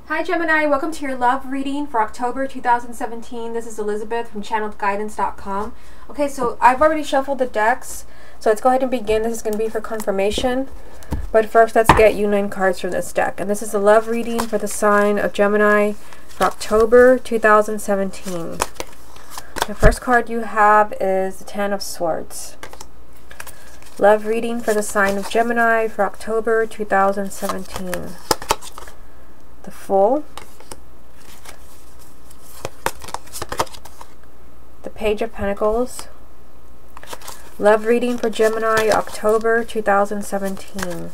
Hi Gemini, welcome to your love reading for October 2017. This is Elizabeth from channeledguidance.com. Okay, so I've already shuffled the decks, so let's go ahead and begin. This is going to be for confirmation. But first, let's get you 9 cards from this deck. And this is the love reading for the sign of Gemini for October 2017. The first card you have is the Ten of Swords. Love reading for the sign of Gemini for October 2017. The Fool, the Page of Pentacles, love reading for Gemini, October 2017,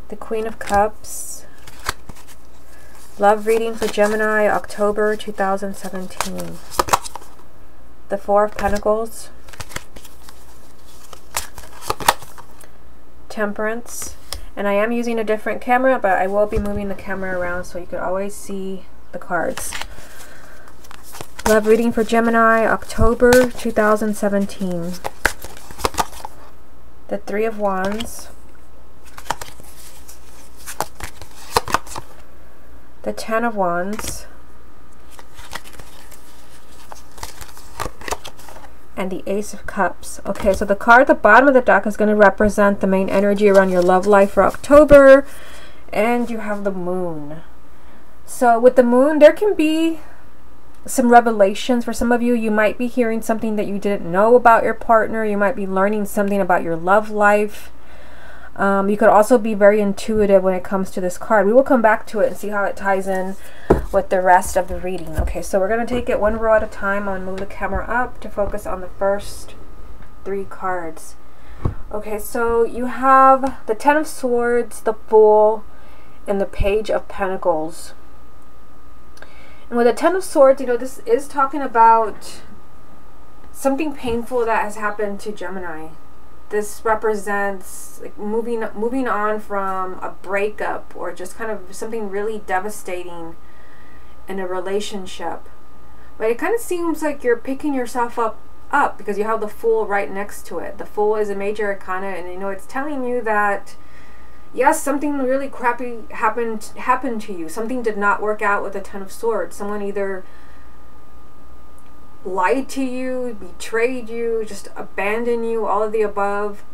the Queen of Cups, love reading for Gemini, October 2017, the Four of Pentacles, Temperance. And I am using a different camera, but I will be moving the camera around so you can always see the cards. Love reading for Gemini, October 2017. The Three of Wands. The Ten of Wands. And the Ace of Cups. Okay, so the card at the bottom of the deck is going to represent the main energy around your love life for October. And you have the Moon. So with the Moon, there can be some revelations. For some of you, you might be hearing something that you didn't know about your partner. You might be learning something about your love life. You could also be very intuitive when it comes to this card. We will come back to it and see how it ties in with the rest of the reading. Okay, so we're going to take it one row at a time. I'm going to move the camera up to focus on the first 3 cards. Okay, so you have the Ten of Swords, the Fool, and the Page of Pentacles. And with the Ten of Swords, you know, this is talking about something painful that has happened to Gemini. This represents like moving on from a breakup or just kind of something really devastating in a relationship. But it kind of seems like you're picking yourself up because you have the Fool right next to it. The Fool is a major arcana, and you know it's telling you that yes, something really crappy happened to you. Something did not work out with the Ten of Swords. Someone either lied to you, betrayed you, just abandoned you, all of the above.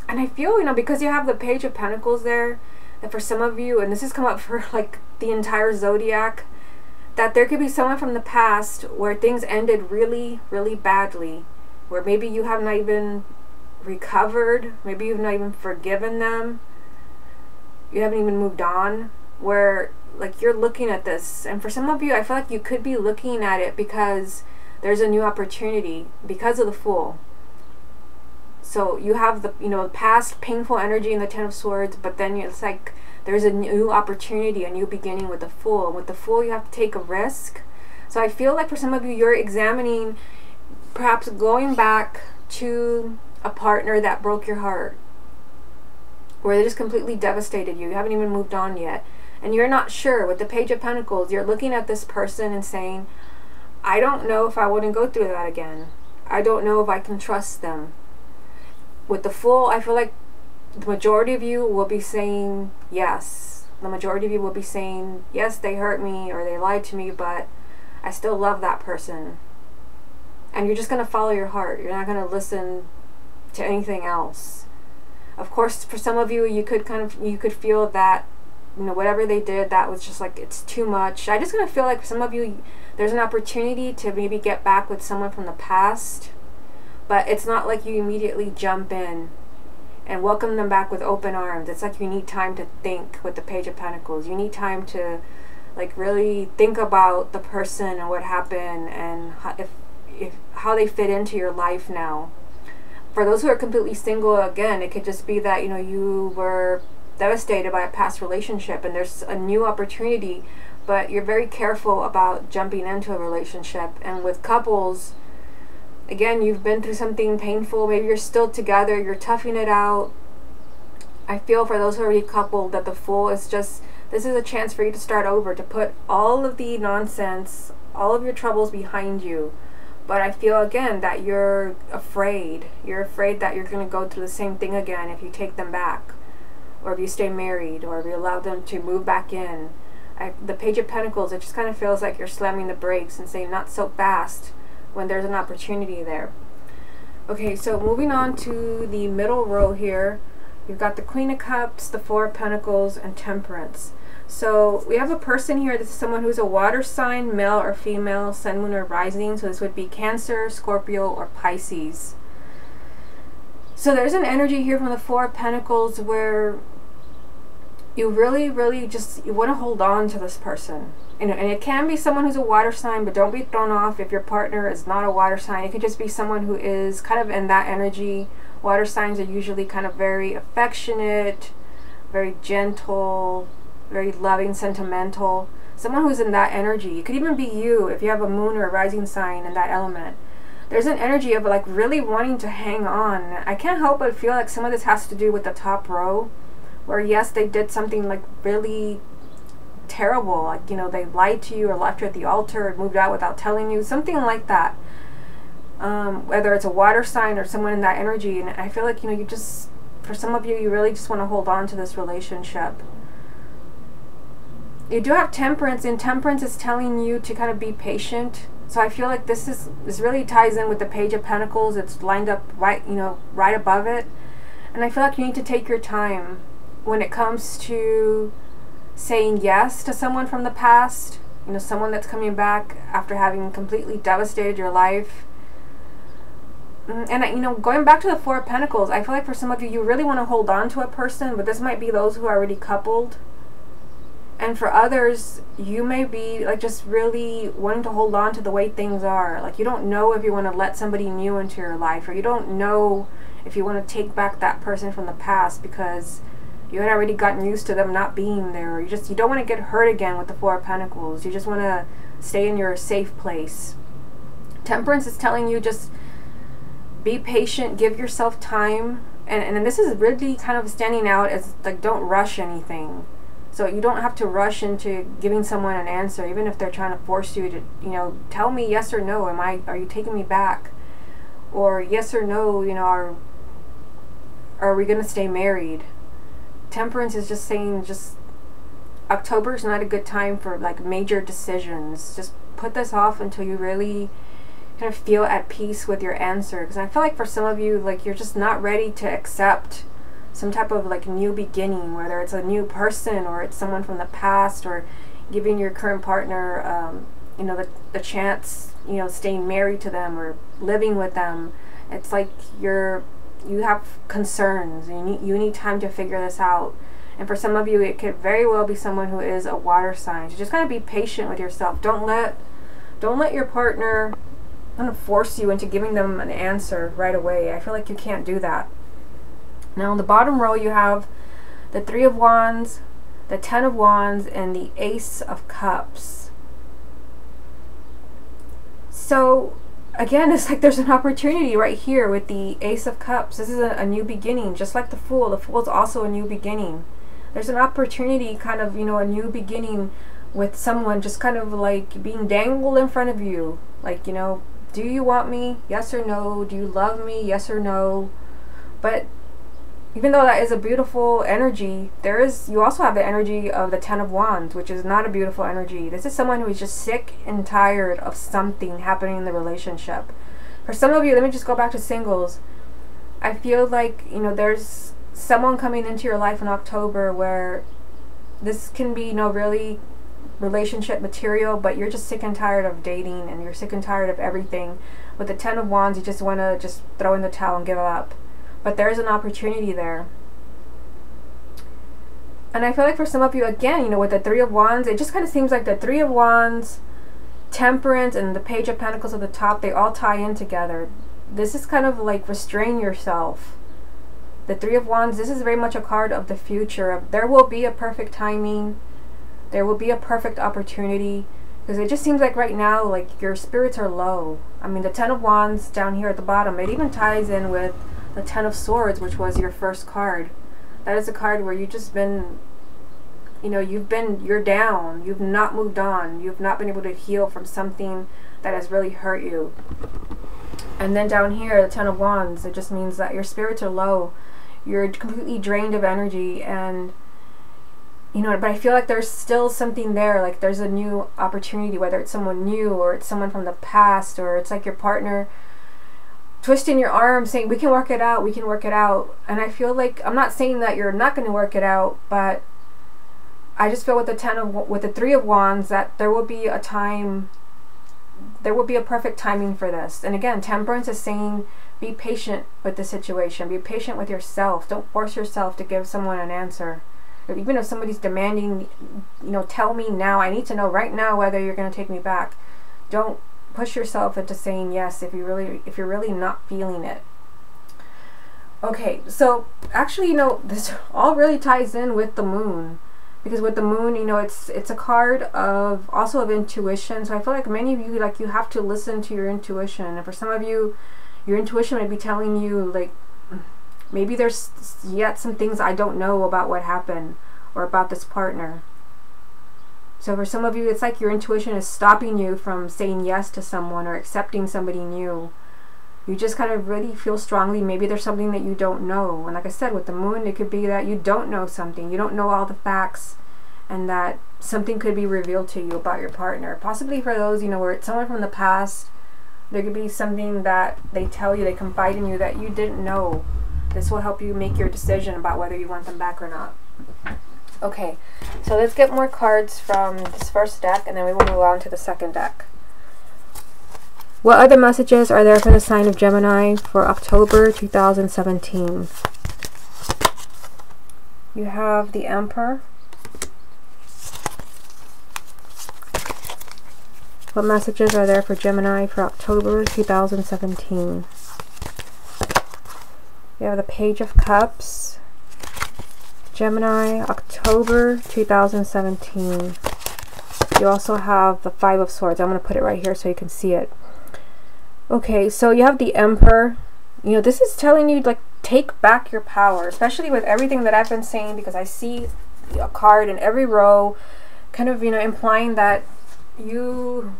And I feel, you know, because you have the Page of Pentacles there, that for some of you, and this has come up for like the entire zodiac, that there could be someone from the past where things ended really, really badly, where maybe you have not even recovered, maybe you've not even forgiven them, you haven't even moved on, where like you're looking at this, and for some of you I feel like you could be looking at it because there's a new opportunity because of the Fool. So you have the, you know, past painful energy in the Ten of Swords, but then it's like there's a new opportunity, a new beginning with the Fool. And with the Fool you have to take a risk. So I feel like for some of you, you're examining perhaps going back to a partner that broke your heart, where they just completely devastated you. You haven't even moved on yet. And you're not sure. With the Page of Pentacles, you're looking at this person and saying, I don't know if I wouldn't go through that again. I don't know if I can trust them. With the Fool, I feel like the majority of you will be saying yes. The majority of you will be saying, yes, they hurt me or they lied to me, but I still love that person. And you're just going to follow your heart. You're not going to listen to anything else. Of course, for some of you, you could feel that, you know, whatever they did, that was just like, it's too much. I just kind of feel like for some of you, there's an opportunity to maybe get back with someone from the past, but it's not like you immediately jump in and welcome them back with open arms. It's like you need time to think with the Page of Pentacles. You need time to like really think about the person and what happened and how they fit into your life now. For those who are completely single, again, it could just be that, you know, you were devastated by a past relationship and there's a new opportunity, but you're very careful about jumping into a relationship. And with couples, again, you've been through something painful, maybe you're still together, you're toughing it out. I feel for those who are already coupled that the Fool is just, this is a chance for you to start over, to put all of the nonsense, all of your troubles behind you. But I feel again that you're afraid. You're afraid that you're going to go through the same thing again if you take them back. or if you stay married, or if you allow them to move back in. The Page of Pentacles, it just kind of feels like you're slamming the brakes and saying not so fast when there's an opportunity there. Okay, so moving on to the middle row here, you've got the Queen of Cups, the Four of Pentacles, and Temperance. So we have a person here. This is someone who's a water sign, male or female, sun, moon, or rising. So this would be Cancer, Scorpio, or Pisces. So there's an energy here from the Four of Pentacles where you really just, you want to hold on to this person. And it can be someone who's a water sign, but don't be thrown off if your partner is not a water sign. It could just be someone who is kind of in that energy. Water signs are usually kind of very affectionate, very gentle, very loving, sentimental. Someone who's in that energy. It could even be you if you have a moon or a rising sign in that element. There's an energy of like really wanting to hang on. I can't help but feel like some of this has to do with the top row, where yes, they did something like really terrible, like, you know, they lied to you or left you at the altar or moved out without telling you, something like that. Whether it's a water sign or someone in that energy. And I feel like, you know, you just, for some of you, you really just want to hold on to this relationship. You do have Temperance, and Temperance is telling you to kind of be patient. So I feel like this really ties in with the Page of Pentacles. It's lined up right, you know, right above it. And I feel like you need to take your time when it comes to saying yes to someone from the past, you know, someone that's coming back after having completely devastated your life. And you know, going back to the Four of Pentacles, I feel like for some of you, you really want to hold on to a person, but this might be those who are already coupled. And for others, you may be like just really wanting to hold on to the way things are. Like you don't know if you want to let somebody new into your life, or you don't know if you want to take back that person from the past because you had already gotten used to them not being there, or you don't want to get hurt again with the Four of Pentacles. You just want to stay in your safe place. Temperance is telling you just be patient, give yourself time, and this is really kind of standing out as like don't rush anything. So you don't have to rush into giving someone an answer, even if they're trying to force you to, you know, tell me yes or no. Are you taking me back? Or yes or no, you know, are we going to stay married? Temperance is just saying, just October is not a good time for like major decisions. Just put this off until you really kind of feel at peace with your answer. Because I feel like for some of you, like you're just not ready to accept some type of like new beginning, whether it's a new person or it's someone from the past, or giving your current partner, you know, the chance, you know, staying married to them or living with them. It's like you have concerns and you need time to figure this out. And for some of you, it could very well be someone who is a water sign. So just kind of be patient with yourself. Don't let your partner kind of force you into giving them an answer right away. I feel like you can't do that. Now, in the bottom row, you have the Three of Wands, the Ten of Wands, and the Ace of Cups. So, again, it's like there's an opportunity right here with the Ace of Cups. This is a new beginning, just like the Fool. The Fool is also a new beginning. There's an opportunity, kind of, you know, a new beginning with someone just kind of like being dangled in front of you. Like, you know, do you want me? Yes or no? Do you love me? Yes or no? But even though that is a beautiful energy, you also have the energy of the Ten of Wands, which is not a beautiful energy. This is someone who is just sick and tired of something happening in the relationship. For some of you, let me just go back to singles. I feel like, you know, there's someone coming into your life in October where this can be, you know, really relationship material, but you're just sick and tired of dating and you're sick and tired of everything. With the Ten of Wands, you just want to just throw in the towel and give up. But there is an opportunity there. And I feel like for some of you, again, you know, with the Three of Wands, it just kind of seems like the Three of Wands, Temperance, and the Page of Pentacles at the top, they all tie in together. This is kind of like restrain yourself. The Three of Wands, this is very much a card of the future. There will be a perfect timing. There will be a perfect opportunity. Because it just seems like right now, like your spirits are low. I mean, the Ten of Wands down here at the bottom, it even ties in with the Ten of Swords, which was your first card. That is a card where you've just been, you know, you're down. You've not moved on. You've not been able to heal from something that has really hurt you. And then down here, the Ten of Wands, it just means that your spirits are low. you're completely drained of energy, and you know, but I feel like there's still something there, like there's a new opportunity, whether it's someone new or it's someone from the past, or it's like your partner twisting your arm saying, we can work it out, we can work it out. And I feel like, I'm not saying that you're not going to work it out, but I just feel with the Three of Wands that there will be a time, there will be a perfect timing for this. And again, Temperance is saying, be patient with the situation, be patient with yourself. Don't force yourself to give someone an answer. Even if somebody's demanding, you know, tell me now, I need to know right now whether you're going to take me back. Don't push yourself into saying yes if you're really not feeling it. Okay, so actually, you know, this all really ties in with the Moon, because with the Moon, you know, it's a card of also of intuition. So I feel like many of you, like, you have to listen to your intuition, and for some of you, your intuition might be telling you, like, maybe there's yet some things I don't know about what happened or about this partner. So for some of you, it's like your intuition is stopping you from saying yes to someone or accepting somebody new. You just kind of really feel strongly, maybe there's something that you don't know. And like I said, with the Moon, it could be that you don't know something. You don't know all the facts, and that something could be revealed to you about your partner. Possibly for those, you know, where it's someone from the past, there could be something that they tell you, they confide in you that you didn't know. This will help you make your decision about whether you want them back or not. Okay, so let's get more cards from this first deck, and then we will move on to the second deck. What other messages are there for the sign of Gemini for October 2017? You have the Emperor. What messages are there for Gemini for October 2017? You have the Page of Cups. Gemini, October 2017. You also have the Five of Swords. I'm going to put it right here so you can see it. Okay, so you have the Emperor. You know, this is telling you, like, take back your power, especially with everything that I've been saying, because I see a card in every row kind of, you know, implying that you're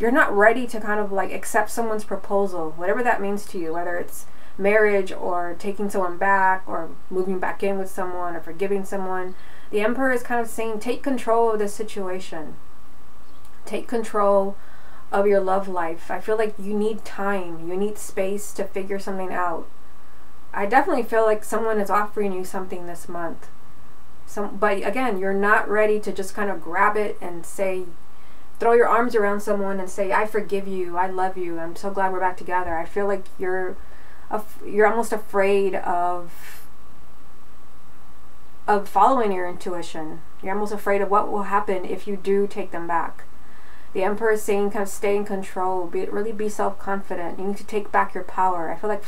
not ready to kind of like accept someone's proposal, whatever that means to you, whether it's marriage or taking someone back or moving back in with someone or forgiving someone. The Emperor is kind of saying, take control of this situation. Take control of your love life. I feel like you need time, you need space to figure something out. I definitely feel like someone is offering you something this month. But again, you're not ready to just kind of grab it and say, throw your arms around someone and say, I forgive you, I love you, I'm so glad we're back together. I feel like you're almost afraid of following your intuition. You're almost afraid of what will happen if you do take them back. The Emperor is saying, kind of stay in control, really be self-confident. You need to take back your power. I feel like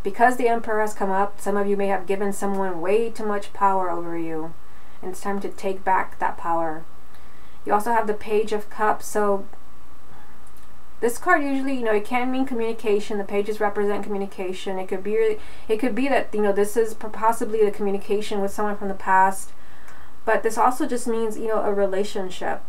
because the Emperor has come up, some of you may have given someone way too much power over you, and it's time to take back that power. You also have the Page of Cups. So this card usually, you know, it can mean communication. The pages represent communication. It could be that, you know, this is possibly the communication with someone from the past, but this also just means, you know, a relationship,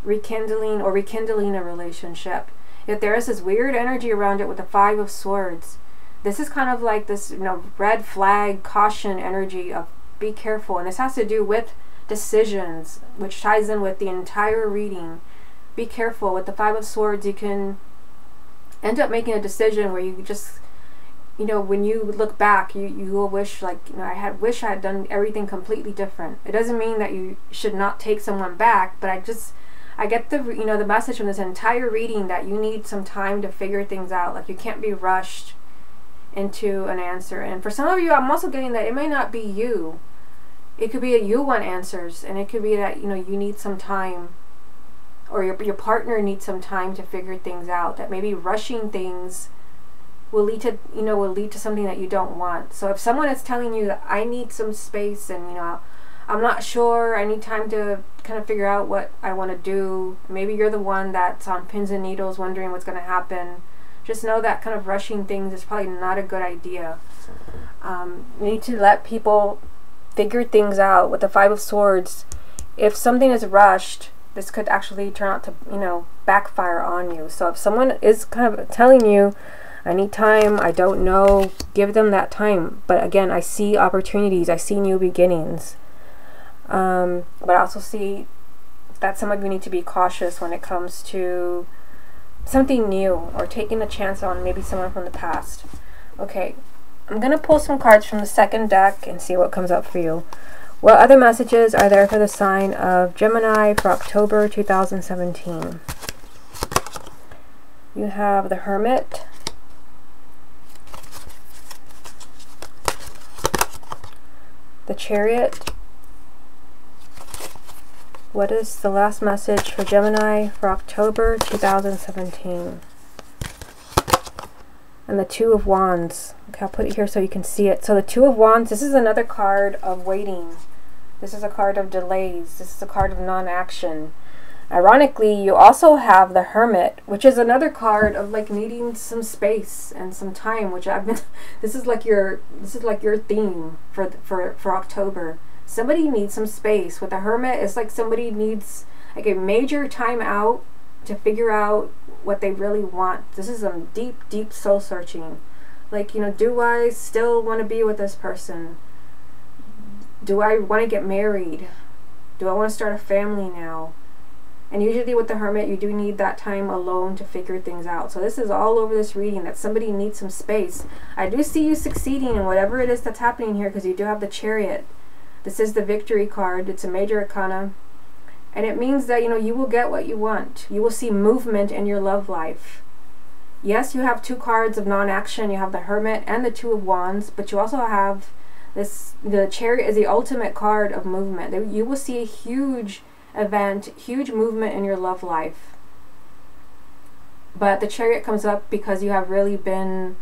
rekindling a relationship. If there is this weird energy around it with the Five of Swords, this is kind of like this, you know, red flag, caution energy of be careful. And this has to do with decisions, which ties in with the entire reading. Be careful. With the Five of Swords, you can end up making a decision where you just, you know, when you look back, you will wish, like, you know, I had done everything completely different. It doesn't mean that you should not take someone back, but I get the, you know, the message from this entire reading that you need some time to figure things out. Like, you can't be rushed into an answer. And for some of you, I'm also getting that it may not be you. It could be that you want answers, and it could be that, you know, you need some time, or your partner needs some time to figure things out. That maybe rushing things will lead to something that you don't want. So if someone is telling you that I need some space, and, you know, I'm not sure, I need time to kind of figure out what I want to do, maybe you're the one that's on pins and needles wondering what's going to happen, just know that kind of rushing things is probably not a good idea. You need to let people figure things out. With the Five of Swords, if something is rushed, this could actually turn out to, you know, backfire on you. So if someone is kind of telling you, I need time. I don't know. Give them that time. But again, I see opportunities. I see new beginnings. But I also see that some of you need to be cautious when it comes to something new or taking a chance on maybe someone from the past. Okay, I'm going to pull some cards from the second deck and see what comes up for you. What other messages are there for the sign of Gemini for October 2017? You have the Hermit, the Chariot. What is the last message for Gemini for October 2017? And the Two of Wands. Okay, I'll put it here so you can see it. So the Two of Wands, this is another card of waiting. This is a card of delays. This is a card of non-action. Ironically, you also have the Hermit, which is another card of like needing some space and some time, which I've been this is like your theme for October. Somebody needs some space. With the Hermit, it's like somebody needs like a major time out to figure out what they really want. This is some deep soul searching. Like, you know, do I still want to be with this person? Do I want to get married? Do I want to start a family now? And usually with the Hermit, you do need that time alone to figure things out. So this is all over this reading, that somebody needs some space. I do see you succeeding in whatever it is that's happening here, because you do have the Chariot. This is the Victory card. It's a major arcana. And it means that, you know, you will get what you want. You will see movement in your love life. Yes, you have two cards of non-action. You have the Hermit and the Two of Wands, but you also have this, the Chariot is the ultimate card of movement. You will see a huge event, huge movement in your love life. But the Chariot comes up because you have really been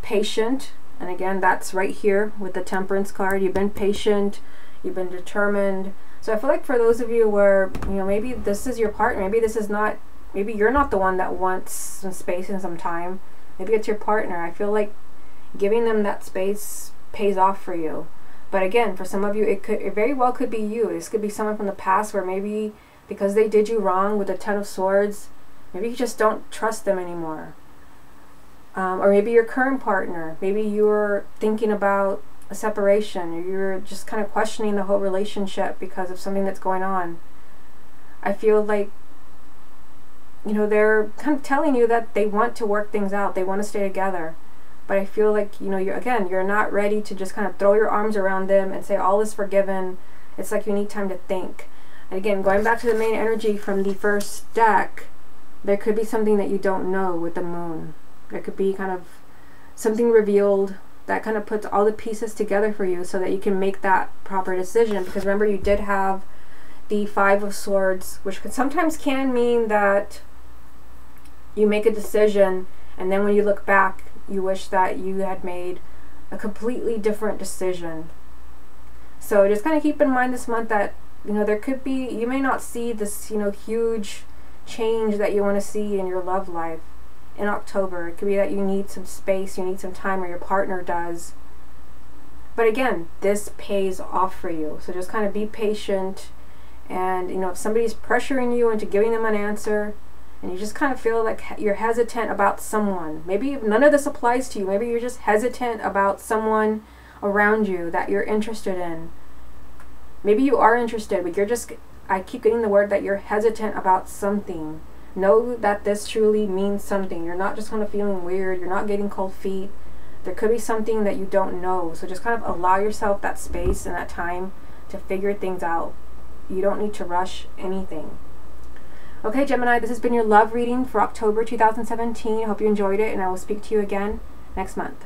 patient. And again, that's right here with the Temperance card. You've been patient, you've been determined. So I feel like for those of you where, you know, maybe this is your partner, maybe this is not, maybe you're not the one that wants some space and some time. Maybe it's your partner. I feel like giving them that space pays off for you. But again, for some of you, it very well could be you. This could be someone from the past where maybe because they did you wrong with the Ten of Swords, maybe you just don't trust them anymore. Or maybe your current partner, maybe you're thinking about a separation, or you're just kind of questioning the whole relationship because of something that's going on. I feel like, you know, they're kind of telling you that they want to work things out, they want to stay together. But I feel like, you know, you're not ready to just kind of throw your arms around them and say all is forgiven. It's like you need time to think. And again, going back to the main energy from the first deck, there could be something that you don't know with the Moon. There could be kind of something revealed that kind of puts all the pieces together for you so that you can make that proper decision. Because remember, you did have the Five of Swords, which sometimes can mean that you make a decision and then when you look back, you wish that you had made a completely different decision. So just kind of keep in mind this month that, you know, there could be, you may not see this, you know, huge change that you want to see in your love life in October. It could be that you need some space, you need some time, or your partner does. But again, this pays off for you. So just kind of be patient. And, you know, if somebody's pressuring you into giving them an answer, and you just kind of feel like you're hesitant about someone, maybe none of this applies to you, maybe you're just hesitant about someone around you that you're interested in. Maybe you are interested, but you're just, I keep getting the word that you're hesitant about something. Know that this truly means something. You're not just kind of feeling weird, you're not getting cold feet. There could be something that you don't know. So just kind of allow yourself that space and that time to figure things out. You don't need to rush anything. Okay, Gemini, this has been your love reading for October 2017. I hope you enjoyed it, and I will speak to you again next month.